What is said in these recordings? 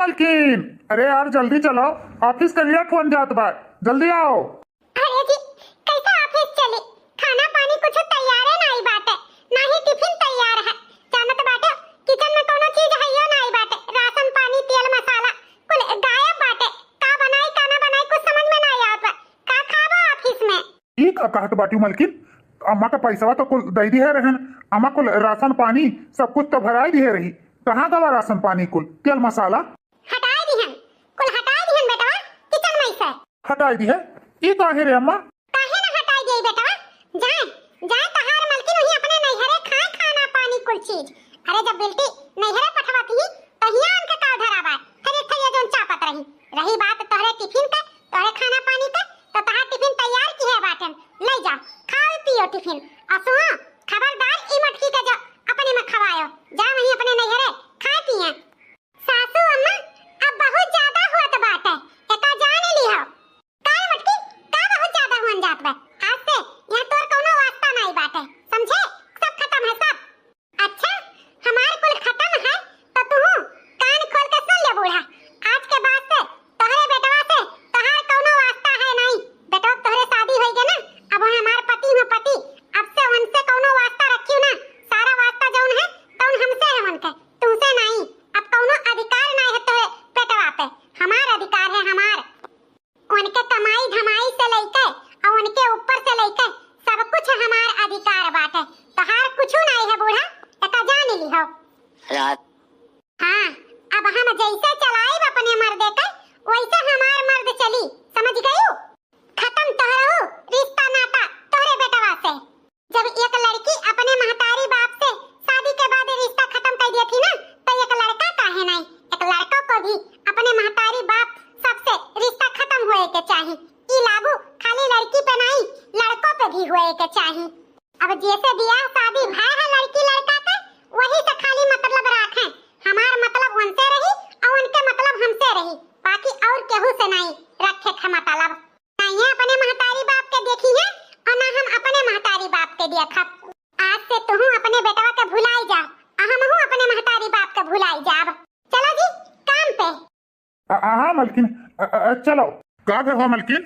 मालकिन, अरे यार जल्दी चलो, ऑफिस का लेट होन जात बा, जल्दी आओ। अरे जी कैसा ऑफिस चली? खाना पानी कुछ तैयार है नहीं बाटे, ना ही टिफिन तैयार है। जानत बाटे किचन में कोनो चीज है यो नहीं बाटे, राशन पानी तेल मसाला कुल गायब बाटे। का बनाई का ना बनाई कुछ समझ में नहीं आवत बा। का खाबो ऑफिस में? ई का कहत बाटी मालकिन, अम्मा का पैसा तो कुल दे दी है रहन, अम्मा कुल राशन पानी सब कुछ तो भराई दी है रही। कहाँ गवा राशन पानी कुल तेल मसाला? हटाई दिहन, कुल हटाई दिहन बेटा किचन में से। हटाई दी है? ई काहे रे अम्मा? काहे ना हटाई देई बेटा? जाए जाए तहार मालकिन वही अपने नैहरे खाए खाना पानी कुल चीज। अरे जब बेल्टी नैहरे पठवाती ही तहिया उनके का धरावा फिर थैया जोन चापत रही बात तोहरे टिफिन का, तोहरे खाना पानी का, तो तहार टिफिन तैयार की है बाटन, ले जाओ खाओ पियो टिफिन। और सुनो खबरदार ई मटकी का जो अपने में खवायो, जा वहीं अपने नैहरे खाए पिए। सासू अम्मा अब बहुत ज्यादा हुआ बात है, एका जान ली हो काय मटकी का बहुत ज्यादा हुन जात बा। आज से यहां तोर कोनो वास्ता नहीं बाटे, समझे? सब खत्म है सब। अच्छा हमार कुल खत्म है तो तू कान खोल के सुन ले बूढ़ा, आज के बाद से तोहरे बेटवा से तोहार कोनो वास्ता है नहीं। बेटा तोहरे शादी होई गए ना, अब हमार पति में पति, अब से उनसे कोनो वास्ता रखियो ना। सारा वास्ता जौन है तौन हमसे है, उनके तुमसे नहीं। अब कोनो अधिकार नहीं है तोहे बेटवा पे, हमार अधिकार है हमार। उनके कमाई धमाई से लेके और उनके ऊपर से लेके सब कुछ हमार अधिकार बाटे। तहार कुछ नहीं है बूढ़ा, तका जान ली हो। हाँ अब हम जैसे चलाई अपने मर्दे के वैसे हमार मर्द चली, समझ गई? खत्म तोहरो रिश्ता नाता तोहरे बेटवा से। जब एक लड़की अपने महतारी बाप से शादी के बाद रिश्ता खत्म कर दी थी ना, तो एक लड़का काहे नहीं, एक लड़का को भी अपने महतारी बाप सबसे रिश्ता खत्म होए के चाहिए। ई लागू खाली लड़की पे नहीं लड़कों पे भी होए के चाहिए। अब जैसे ब्याह शादी भाई है लड़की लड़का का, वही से खाली मतलब रखें। हमार मतलब उनसे रही और उनके मतलब हमसे रही, बाकी और केहू से नहीं रखे थे मतलब। ना ये अपने महतारी बाप के देखी है और ना हम अपने महतारी बाप के देखब। आज से तू अपने बेटवा के भुलाई जा, हम हूँ अपने महतारी बाप के भुलाई जाब। चलो जी काम पे। हाँ मालकिन, चलो। का हो मालकिन?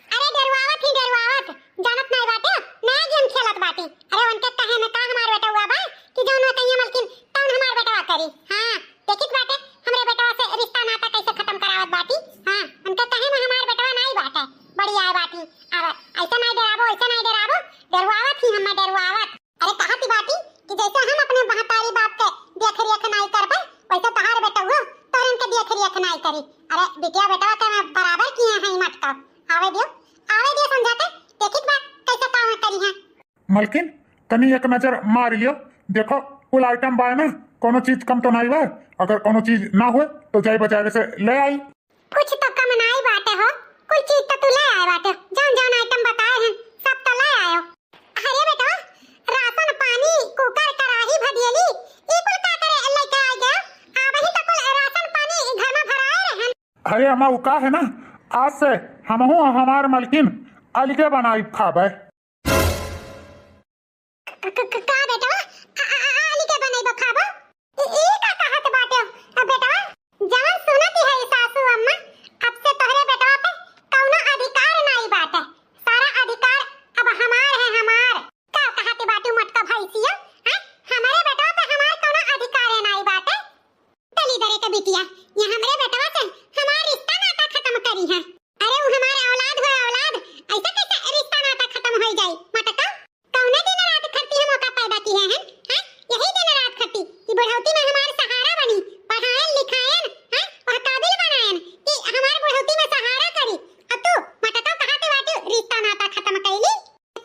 अरे डरवावत ही डरवावत, जानत नहीं बाटे नया गेम खेलत बाटी। अरे उनके कहे में का हमार बेटा हुआ बा कि जौन कहिए मालकिन तौन हमार बेटवा करी। हां देखित बाटे हमरे बेटवा से रिश्ता नाता कैसे खत्म करावत बाटी। हां उनके कहे में हमार बेटवा नहीं बाटे, बड़ी आए बाटी। अब ऐसा नहीं डरावो, ऐसा नहीं डरावो, डरवावत ही हमें डरवावत। अरे कहती बाटी कि जैसे हम अपने महतारी बाप के देख रेख नहीं करबे वैसे तहार बेटा हुआ तोर इनके देख रेख नहीं करी। अरे बिटिया बेटवा के मैं बराबर किए हैं मटका। आवे दियो समझाते, देखित बा कैसे काम करी है। मालकिन तनी एक नजर मार लियो, देखो कुल आइटम बा ना, कोनो चीज कम तो नहीं बा। अगर कोनो चीज ना हुए तो जाई बाजार से ले आई। कुछ तो कम नहीं बाटे हो, कुल चीज तो तू ले आए बाटे, जौन जौन आइटम बताए हैं सब तो ले आयो। अरे बेटा राशन पानी कुकर कढ़ाई भदियली ई कुल का करे लेके आ गया? आ वही तो कुल राशन पानी घर में भराए रहन। अरे अम्मा वो का है ना, आज से हम हूँ हमार मालकिन अलगे बनाई खाबे। का बेटा आली के बनेबो खाबो? ई का कहत बाटे बेटा? जवन सुनती है सासू अम्मा, अब से तोहरे बेटवा पे कौनो अधिकार नहीं बाटे। सारा अधिकार अब हमार है हमार। का कहत बाटू मटका भैंसिया? हां हमारे बेटवा पे हमार कौनो अधिकार है नहीं बाटे। चली दरे के बिटिया ये हमरे बेटवा से हमार रिश्ता नाता खत्म करी है। अरे वो हमारे औलाद हो औलाद, ऐसा कैसे रिश्ता नाता खत्म हो जाई? मटका कौने दिन रात खट्टी हम का पैदा की है? हैं यही दिन रात खट्टी कि बुढ़ौती में हमारे सहारा बनी, पढ़ाएन लिखाएन, हैं और काबिल बनाएन कि हमारे बुढ़ौती में सहारा करी। अब तू मटका कहते बाटू रिश्ता नाता खत्म कैली?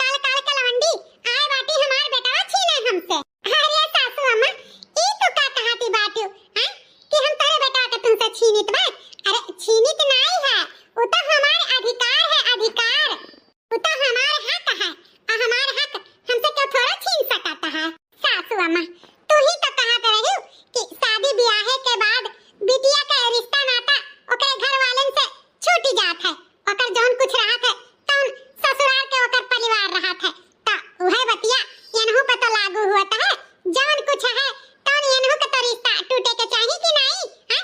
काल काल कलवंडी आए बाटी हमार बेटवा छीने हमसे। अरे सासू अम्मा ई तो का कहती बाटू हैं कि हम तेरे बेटा के तुमसे छीनित बा? अरे छीनित नहीं है, वो तो हमारे अधिकार है, अधिकार वो तो हमारे हक है। हमार हक हमसे क्यों थोड़ा छीन सकता है? सासू अम्मा तू ही तो कहत रही कि शादी ब्याह के बाद बिटिया का रिश्ता नाता ओकरे घर वालन से छूट जात है, ओकर जौन कुछ रहत है तौन ससुराल के ओकर परिवार रहत है। तो वह बतिया यनहु पे तो लागू होता है, जौन कुछ है तौन यनहु के तो रिश्ता टूटे के चाहिए कि नहीं? हां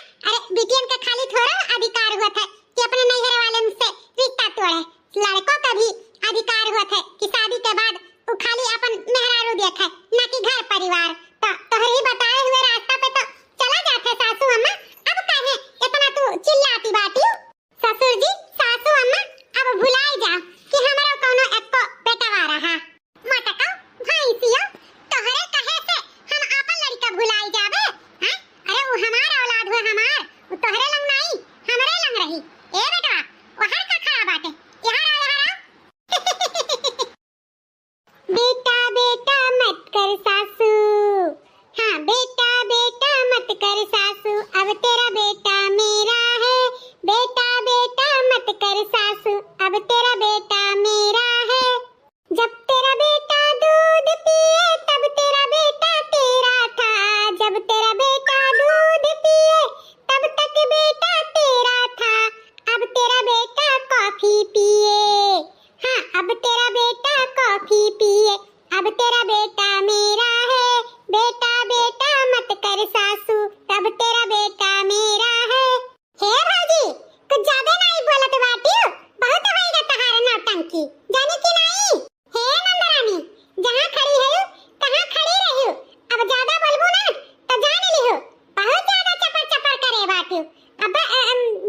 बताती हूँ। अब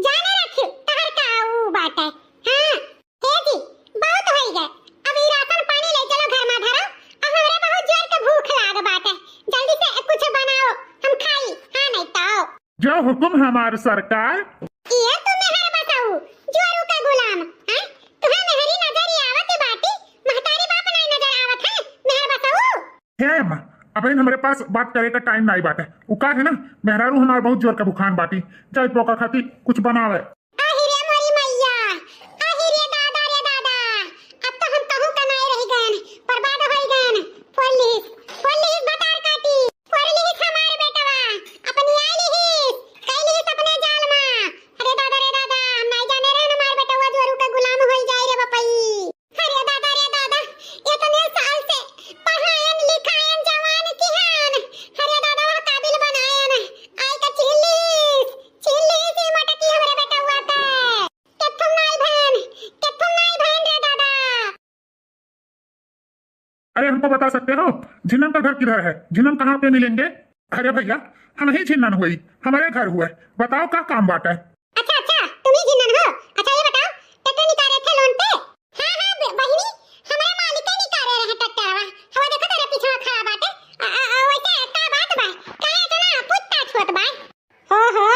जाने रखियो तहर का ऊ बात है। हाँ हे जी बहुत हो गए, अब ई राशन पानी ले चलो घर में धरो, अब हमरे बहुत जोर के भूख लाग बात है, जल्दी से कुछ बनाओ हम खाई। हाँ नहीं तो जो हुक्म हमार सरकार। ये तुम मेहर बताऊ जोरू का गुलाम हैं, तुम्हें मेहरी नजर ही आवत बाटी, महतारी बाप नहीं नजर आवत है मेहर बताऊ। हे अम्मा अब इन हमारे पास बात करे का टाइम नहीं बात है, वो का है ना मेहरारू हमार बहुत जोर का भूखान बाटी, चाहे पोका खाती कुछ बनावे। आहिरे मोरी मैया, आहिरे दादा रे दादा, अब तो हम कहूं का नहीं रह गए, बर्बाद हो गए। पुलिस बतार काटी, पुलिस हमारे बेटवा अपनी आली ही कैली अपने जाल में। अरे दादा रे दादा, हम नहीं जाने रे हमारे बेटवा जोरू का गुलाम हो जाए रे बपई। अरे दादा रे दादा, इतने साल से पढ़ायन लिखायन जवान की हन, अरे दादा वो काबिल बनायन, आई का चिल्लीस ही मटकी हमरे बेटवा का। केथुम नहीं बहन रे दादा। अरे हमको बता सकते हो झिन्नन का घर किधर है, झिन्नन कहाँ पे मिलेंगे? अरे भैया हम ही झिन्नन हुई, हमारे घर हुआ है, बताओ क्या काम बात है? अच्छा तुम ही जिन्नन हो। अच्छा ये बताओ ट्रैक्टर निकाले थे लोन पे? हाँ बहिनी हमारे मालिक ही निकाले रहे ट्रैक्टरवा, हवा देखो तेरे पीछे खड़ा बाटे। वैसे का बात बा, काहे इतना पूछताछ होत बा? हो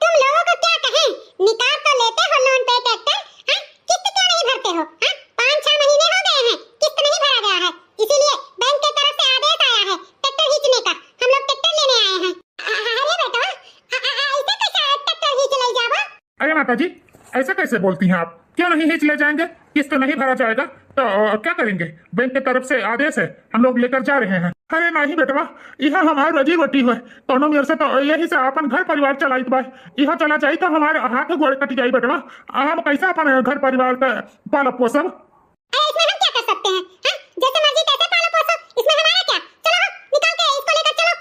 तुम लोगों को क्या कहें, निकाल तो लेते हो लोन पे ट्रैक्टर, हाँ किस्त क्यों नहीं भरते हो? हाँ 5-6 महीने हो गए हैं किस्त नहीं भरा गया है, इसीलिए बैंक की तरफ से आदेश आया है ट्रैक्टर खींचने का, हम लोग ट्रैक्टर लेने आए हैं। अरे बेटा ऐसे कैसे ट्रैक्टर खींच ले जावा? अरे माता जी ऐसा कैसे बोलती हैं आप, क्यों नहीं हिच ले जाएंगे, किस्त नहीं भरा जाएगा तो क्या करेंगे, बैंक की तरफ से आदेश है हम लोग लेकर जा रहे हैं। अरे नहीं बेटवा यह हमारे रोजी रोटी हुए, कोनो मेरे से तो यही से अपन घर परिवार चलाइत बा, यह चला जाई तो हमारे हाथ गोड़ कट जाई बेटवा, हम कैसे अपन घर परिवार का पालब पोसब? इसमें हम क्या कर सकते हैं? हाँ जैसे मर्जी तैसे पालो पोसो, इसमें हमारा क्या? चलो निकाल के इसको लेकर चलो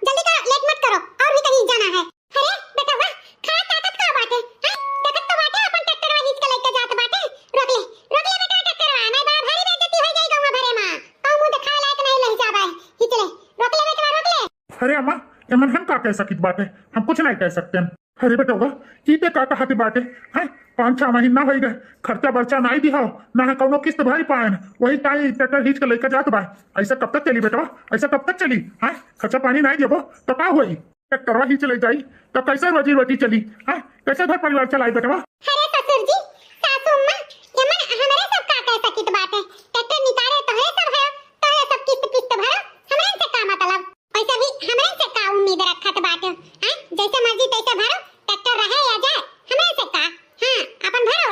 जल्दी करो, लेट मत करो और भी कहीं जाना है। अरे बेटा वाह खा ताकत का बात है, हाँ देखत तो बाटे अपन ट्रैक्टर वाही के लेकर जात बाटे, रोक ले बेटा ट्रैक्टर वा नहीं बड़ा भारी बेइज्जती हो जाई गांव भरे में, और मुंह दिखाए लायक नहीं रह जाबा, हिच ले रोक ले बेटा रोक ले। अरे अम्मा एमन हम का कह सकित बाटे, हम कुछ नहीं कह सकते हैं। अरे बेटा होगा कीते का कहते बाटे हैं, 5-6 महीना हो गए खर्चा बर्चा नहीं दिहाओ ना है कौनो किस्त भरी पाए, वही टाइम ट्रैक्टर खींच के लेकर जात बा, ऐसा कब तक चली बेटवा, ऐसा कब तक चली है, खर्चा पानी नहीं देबो तो का होई, ट्रैक्टरवा ही चले जाई तो कैसे रोजी रोटी चली है, कैसे घर परिवार चलाई बेटवा? अरे ससुर जी सासू अम्मा यमन हमारे सब का कह सकित बात है, ट्रैक्टर निकाले तो है सब है तो है सब किस्त भरो, हमरे से का मतलब, पैसा भी हमरे से का उम्मीद रखत बाटे हैं, जैसे मर्जी तैसे भरो, ट्रैक्टर रहे या जाए हमरे से का, हां अपन भरो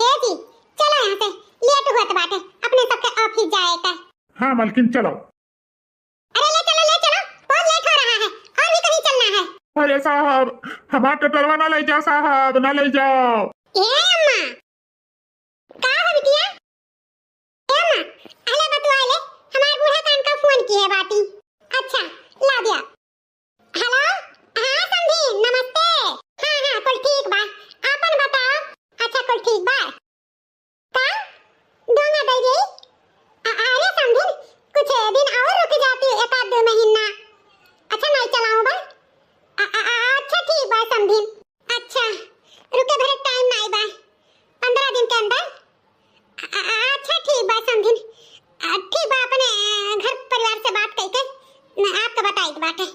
ए जी चलो यहां से लेट होत बाटे, अपने सबके ऑफिस जाए का। हाँ मालकिन चलो। अरे ले चलो बहुत लेट हो रहा है और भी कहीं चलना है। अरे साहब हमारा ट्रैक्टरवा ना ले जाओ साहब, ना ले जाओ। ए अम्मा का हो बिटिया? ए अम्मा अले बतवा ले, हमारे बूढ़ा कान का फोन किए बाटी। अच्छा ला दिया। हेलो हाँ समझी नमस्ते, हाँ कुल ठीक बा, आपन बताओ। अच्छा कुल ठीक बा का दोंगा दे गई? अरे समझी कुछ दिन और रुक जाती 1-2 महीना। अच्छा नहीं चलाऊं बा, अच्छा ठीक बा समझी, अच्छा रुके भरे टाइम नहीं बा, 15 दिन के अंदर। अच्छा ठीक बा समझी, ठीक बा अपने घर परिवार से बात करके आपको बताई बाटे,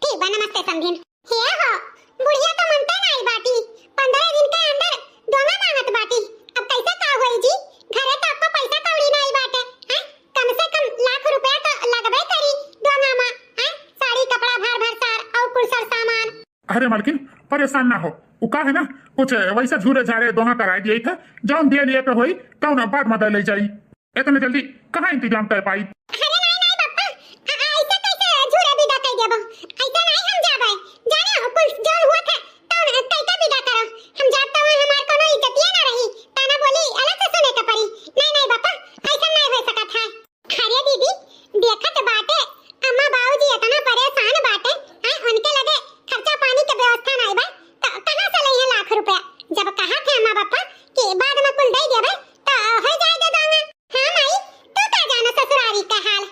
ठीक बा नमस्ते समझी। हे हो बुढ़िया तो मनते नहीं बाटी, 15 दिन के अंदर दोंगा मांगत बाटी, अब कैसे का होई जी, घरे तो आपको पैसा कौड़ी नहीं बाटे हैं, कम से कम लाख रुपया तो लगबे करी दोंगा में हैं, साड़ी कपड़ा भर सार और कुल सर सामान। अरे मालकिन परेशान ना हो, वो का है ना कुछ वैसा झूरे झारे दोहा कराई दिए थे, जौन दे लिए पे होई कौन बाद में ले जाई, इतने जल्दी कहाँ इंतजाम कर पाई? अरे नहीं बप्पा ऐसे कैसे झूरे विदा कर देबो, ऐसे नहीं हम जाबे, जाने हो कुल जोन हुआ था तो कैसे विदा करो, हम जात तो हमार कोनो इज्जत ना रही, ताना बोली अलग से सुने के पड़ी, नहीं बप्पा ऐसा नहीं हो सकत है। अरे दीदी देखत बाटे अम्मा बाबूजी इतना परेशान बाटे हैं, उनके लगे खर्चा पानी के व्यवस्था नहीं बा, तो कहां से लई है लाख रुपया, जब कहा थे अम्मा पापा कि बाद में कुल दे देबे तो हो जाए दे दोंगा। हां माई तू का जाना ससुरारी का हाल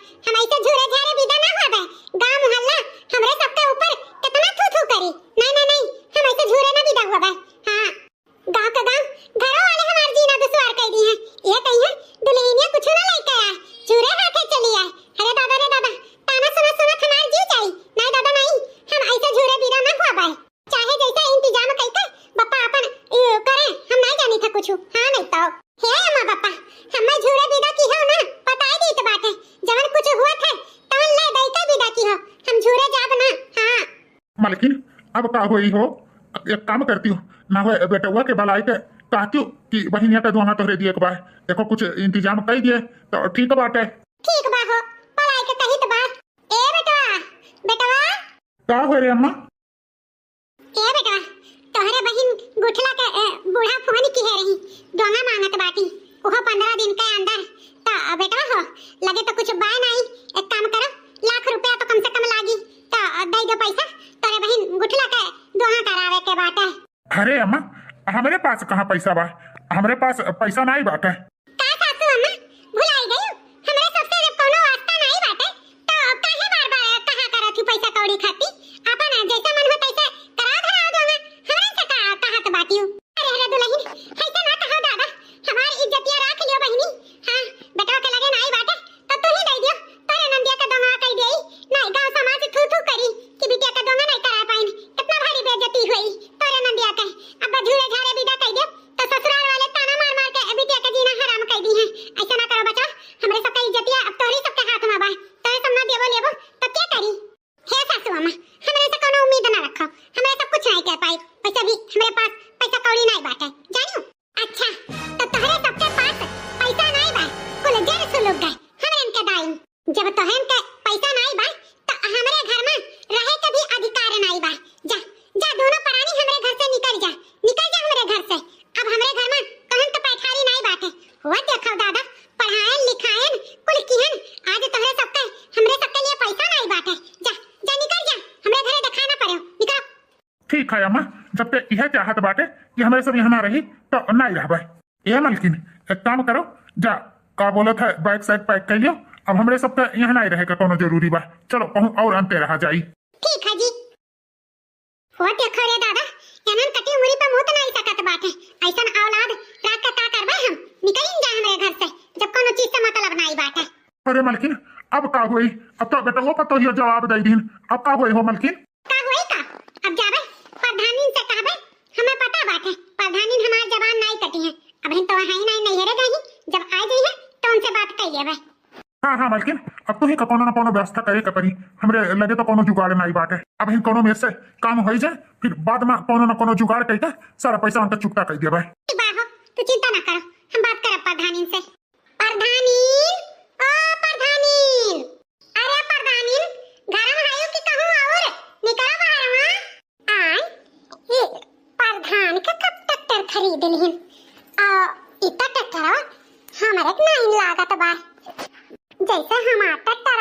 कुछ हाँ नहीं तो हे अम्मा पापा हमें झूरे विदा की हो ना पता ही दी तो बात है जवन कुछ हुआ था तवन ले दई का विदा की हो हम झूरे जाब ना हाँ मालकिन अब का हुई हो एक काम करती हूँ ना हो बेटुआ के बलाई के कहती हूँ कि बहनिया का दुआना तोहरे दिए के बा देखो कुछ इंतजाम कर दिए तो ठीक बात है। ठीक बा हो पलाई के कही तो बात ए बेटवा बेटवा का हो रे अम्मा ए बेटवा तोहरे बहन गुठला के बूढ़ा फोन की है रही दोंगा मांगत बाटी ओहो 15 दिन के अंदर तो बेटवा हो लगे तो कुछ बाय नहीं एक काम करो लाख रुपया तो कम से कम लागी तो दे दो पैसा तोरे बहन गुठला के दोहा करावे के बात है। अरे अम्मा हमारे पास कहाँ पैसा बा हमारे पास पैसा नहीं बाटे का सासू अम्मा भुलाई गई हमरे सबसे जब कोनो वास्ता नहीं बाटे तो काहे बार-बार कहा करत ही पैसा कौड़ी खाती अपन जैसा मन हो तैसे करा धरा दोगे हमरे से कहा तो बाटी अरे रे दुल्हन ऐसे ना कहो दादा हमारी इज्जतिया रख लियो बहनी हां बेटा के लगे नहीं बाटे तो तू ही दे दियो तोरे नंदिया का दोंगा कह देई नहीं गांव समाज थू थू करी कि बिटिया का दोंगा नहीं करा पाइन कितना भारी बेइज्जती हुई तोरे नंदिया के अब झूले झारे विदा कह दियो तो ससुराल वाले ताना मार मार के बिटिया का जीना हराम कर दी है ऐसा ना करो बच्चा हमरे सबका इज्जतिया अब तोरी सबके हाथ में बा तोरे सब ना देबो लेबो तो क्या करी हे सासू अम्मा हमरे से कोनो उम्मीद ना रखो हमरे सब कुछ नहीं कह पाई पैसा भी हमरे पास पैसा कौड़ी नहीं बाटे जानियो अच्छा तो तोहरे सबके पास पैसा नहीं बा कुल जड़ सुलग गए हमरे इनके दाई जब तोहन के पैसा नहीं बा तो हमरे घर में रहे के भी अधिकार नहीं बा जा जा दोनों परानी हमरे घर से निकल जा हमरे घर से अब हमरे घर में कहन तो पैठारी नहीं बाटे हुआ देखो दादा पढ़ाएन लिखाएन कुल किहन आज तोहरे सबके हमरे सबके लिए पैसा नहीं बाटे जा जा निकल जा हमरे घरे दिखा ना पड़ो निकल। ठीक है अम्मा जब तक यह चाहत बाटे कि हमारे सब यहाँ ना रही तो नहीं रहबे ये मालकिन एक काम करो जा का बोलत है बैग सैग पैक कर लियो अब हमरे सबके यहाँ नहीं रहेगा कोनो जरूरी बा चलो कहूँ और अंते रहा जाई। ठीक है जी हो देखो रे दादा एनन कटी उमरी पे मुंह तो नहीं सकत बाटे ऐसन औलाद रात का का करबे हम निकलिन जा हमरे घर से जब कोनो चीज से मतलब नहीं बाटे। अरे मालकिन अब का हुई अब तो बेटा वो पतो ही जवाब दे दीन अब का हुई हो मालकिन का हुई का अब जाबे प्रधानी से कहबे हमें पता बाटे प्रधानी हमार जबान नहीं कटी है अब हम तो है नहीं हेरे गई जब आ गई है तो उनसे बात कर लेबे। हाँ हाँ मालकिन अब तो ही कोनो ना कोनो व्यवस्था करे के पड़ी हमरे लगे तो कोनो जुगाड़ नहीं बाटे अब ही कोनो मेरे से काम हो जाए फिर बाद में कोनो ना कोनो जुगाड़ करके सारा पैसा उनका चुकता कर दिया भाई। बाहो तू चिंता ना करो हम बात करब प्रधानी से। प्रधानी ओ प्रधानी अरे प्रधानी घर में आयो कि कहूं और निकलो बाहर वहां आय ये प्रधान का कब ट्रैक्टर खरीद लिहन इतना ट्रैक्टर हमारे नहीं लागत बा जैसे हमारा ट्रैक्टर